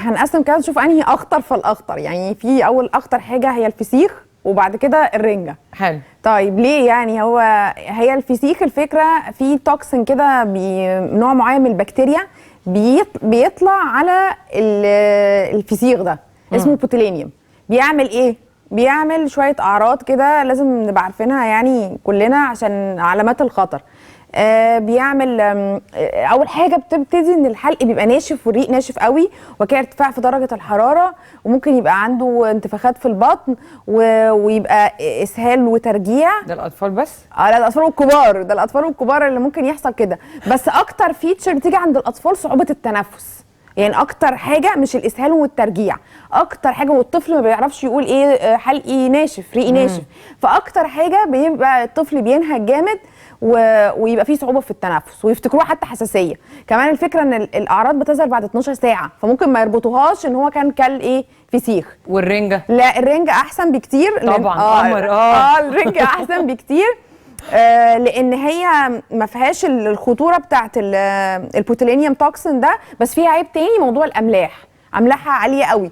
هنقسم كده نشوف انهي اخطر فالاخطر. يعني في اول اخطر حاجه هي الفسيخ، وبعد كده الرنجه. حلو. طيب ليه؟ يعني هي الفسيخ الفكره في توكسين كده، نوع معين من البكتيريا بيطلع على الفسيخ ده اسمه بوتيلينيوم. بيعمل ايه؟ بيعمل شويه اعراض كده لازم نبقى عارفينها يعني كلنا عشان علامات الخطر. بيعمل اول حاجه بتبتدي ان الحلق بيبقى ناشف والريق ناشف قوي، وكده ارتفاع في درجه الحراره، وممكن يبقى عنده انتفاخات في البطن ويبقى اسهال وترجيع. ده الاطفال بس؟ لا، الاطفال والكبار. ده الاطفال والكبار اللي ممكن يحصل كده. بس اكتر فيتشر بتيجي عند الاطفال صعوبه التنفس. يعني اكتر حاجه مش الاسهال والترجيع، اكتر حاجه، والطفل ما بيعرفش يقول ايه حلقي ناشف ريقي ناشف. فاكتر حاجه بيبقى الطفل بينهج جامد ويبقى فيه صعوبه في التنفس، ويفتكروها حتى حساسيه. كمان الفكره ان الاعراض بتظهر بعد 12 ساعه، فممكن ما يربطوهاش ان هو كان كل ايه فسيخ. والرنجه؟ لا، الرنجه احسن بكتير طبعا. قمر. الرنجه احسن بكتير. لان هي ما فيهاش الخطوره بتاعت البوتيلينيوم توكسين ده، بس فيها عيب تاني، موضوع الاملاح. املاحها عاليه قوي،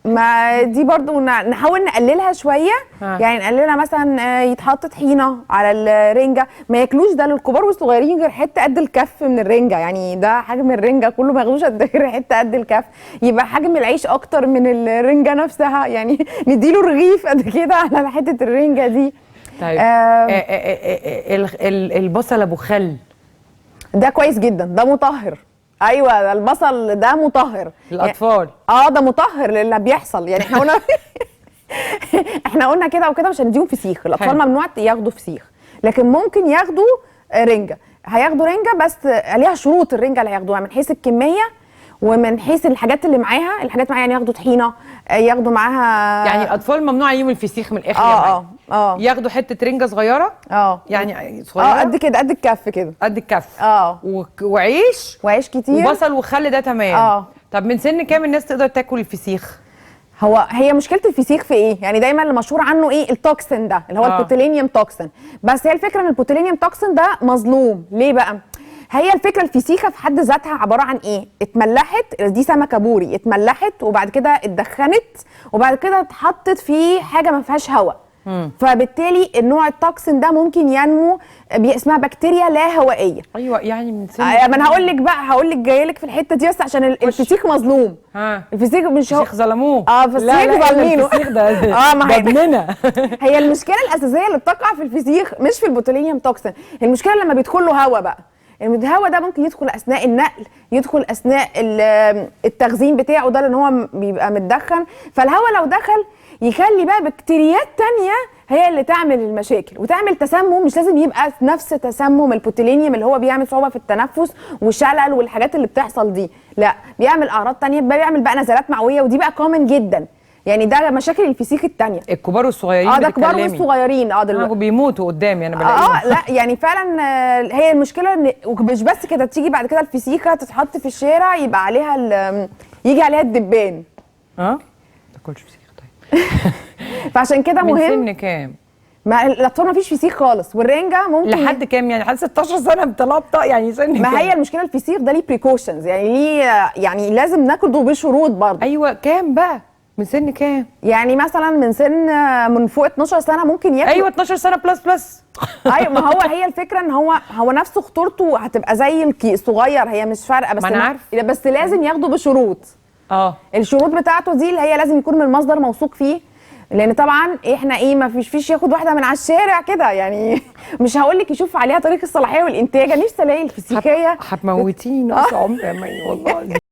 ما دي برضو نحاول نقللها شويه. يعني نقللها مثلا يتحط طحينه على الرنجه، ما ياكلوش ده للكبار والصغيرين غير حته قد الكف من الرنجه. يعني ده حجم الرنجه كله، ما ياخدوش غير حته قد الكف. يبقى حجم العيش اكتر من الرنجه نفسها، يعني نديله رغيف قد كده على حته الرنجه دي. طيب البصل ابو خل ده كويس جدا، ده مطهر. ايوه، ده البصل ده مطهر الاطفال. يعني ده مطهر للي بيحصل. يعني احنا قلنا احنا قلنا كده وكده مش هنديهم فسيخ. الاطفال ممنوع ياخدوا فسيخ، لكن ممكن ياخدوا رنجه. هياخدوا رنجه بس عليها شروط. الرنجه اللي هياخدوها من حيث الكميه ومن حيث الحاجات اللي معاها. الحاجات معاها يعني ياخدوا طحينه، ياخدوا معاها. يعني الاطفال ممنوع يجيبوا الفسيخ من الاخر. ياخدوا حته رنجه صغيره. يعني صغيره قد كده، قد الكف كده، قد الكف. وعيش كتير، وبصل وخل، ده تمام. طب من سن كام الناس تقدر تاكل الفسيخ؟ هي مشكله الفسيخ في ايه؟ يعني دايما اللي مشهور عنه ايه؟ التوكسين ده اللي هو البوتيلينيوم توكسين. بس هي الفكره ان البوتيلينيوم توكسين ده مظلوم. ليه بقى؟ هي الفكره الفسيخه في حد ذاتها عباره عن ايه؟ اتملحت، دي سمكه بوري اتملحت وبعد كده اتدخنت وبعد كده اتحطت في حاجه ما فيهاش هواء. فبالتالي النوع التوكسين ده ممكن ينمو اسمها بكتيريا لا هوائيه. ايوه، يعني من سن ما انا هقول لك بقى، جايه لك في الحته دي بس عشان الفسيخ مظلوم. الفسيخ مش الفسيخ ظلموه. الفسيخ ظالمينه. الفسيخ ده ما ابننا. هي المشكله الاساسيه اللي بتقع في الفسيخ مش في البوتيلينيوم توكسين. المشكله لما بيدخل له هواء بقى. الهواء ده ممكن يدخل اثناء النقل، يدخل اثناء التخزين بتاعه ده، لان هو بيبقى متدخن. فالهواء لو دخل يخلي بقى بكتيريات تانية هي اللي تعمل المشاكل وتعمل تسمم. مش لازم يبقى نفس تسمم البوتيلينيوم اللي هو بيعمل صعوبة في التنفس وشلل والحاجات اللي بتحصل دي، لا، بيعمل اعراض تانية، بيعمل بقى نزلات معوية، ودي بقى كومن جدا. يعني ده مشاكل الفسيخ التانية. الكبار والصغيرين ده كبار والصغيرين دلوقتي بيموتوا قدامي انا بلاقيهم. لا يعني فعلا هي المشكله ان مش بس كده، تيجي بعد كده الفسيخه تتحط في الشارع يبقى عليها يجي عليها الدبان. ما تاكلش فسيخ. طيب فعشان كده مهم. من سن كام؟ ما الاطفال ما فيش فسيخ خالص، والرنجه ممكن لحد كام؟ يعني لحد 16 سنه بتلبطق يعني سن كام؟ ما هي المشكله الفسيخ ده ليه بريكوشنز، يعني ليه، يعني لازم ناكله بشروط برضه. ايوه، كام بقى؟ من سن كام؟ يعني مثلا من فوق 12 سنه ممكن ياكل. ايوه 12 سنه بلس. ايوه، ما هي الفكره ان هو نفسه خطورته هتبقى زي الصغير، هي مش فارقه. بس ما انا عارف، بس لازم ياخده بشروط. الشروط بتاعته دي اللي هي لازم يكون من مصدر موثوق فيه، لان طبعا احنا ما فيش ياخد واحده من على الشارع كده. يعني مش هقول لك يشوف عليها تاريخ الصلاحيه والانتاج. نفسي الاقي الفسيخيه هتموتيني نص عمري والله.